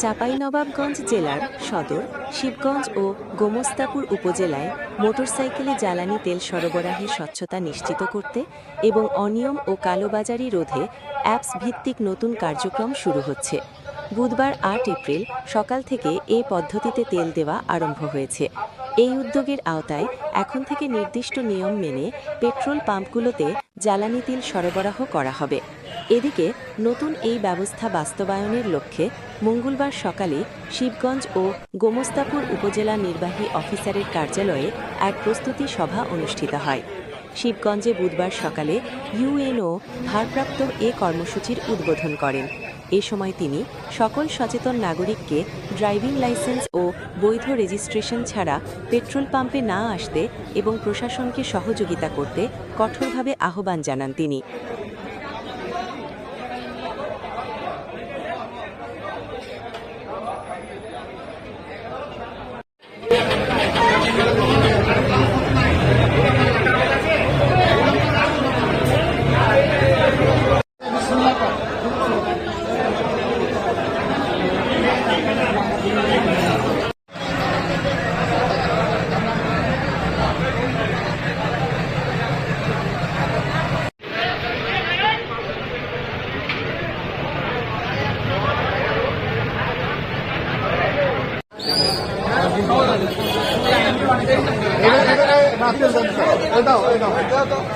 চাঁপাইনবাবগঞ্জ জেলার সদর শিবগঞ্জ ও গোমস্তাপুর উপজেলায় মোটরসাইকেলে জ্বালানি তেল সরবরাহে স্বচ্ছতা নিশ্চিত করতে এবং অনিয়ম ও কালোবাজারি রোধে অ্যাপস ভিত্তিক নতুন কার্যক্রম শুরু হচ্ছে। বুধবার ৮ এপ্রিল সকাল থেকে এ পদ্ধতিতে তেল দেওয়া আরম্ভ হয়েছে। এই উদ্যোগের আওতায় এখন থেকে নির্দিষ্ট নিয়ম মেনে পেট্রোল পাম্পগুলোতে জ্বালানি তেল সরবরাহ করা হবে। এদিকে নতুন এই ব্যবস্থা বাস্তবায়নের লক্ষ্যে মঙ্গলবার সকালে শিবগঞ্জ ও গোমস্তাপুর উপজেলা নির্বাহী অফিসারের কার্যালয়ে এক প্রস্তুতি সভা অনুষ্ঠিত হয়। শিবগঞ্জে বুধবার সকালে ইউএনও ভারপ্রাপ্ত এ কর্মসূচির উদ্বোধন করেন। এ সময় তিনি সকল সচেতন নাগরিককে ড্রাইভিং লাইসেন্স ও বৈধ রেজিস্ট্রেশন ছাড়া পেট্রোল পাম্পে না আসতে এবং প্রশাসনকে সহযোগিতা করতে কঠোরভাবে আহ্বান জানান তিনি। এটা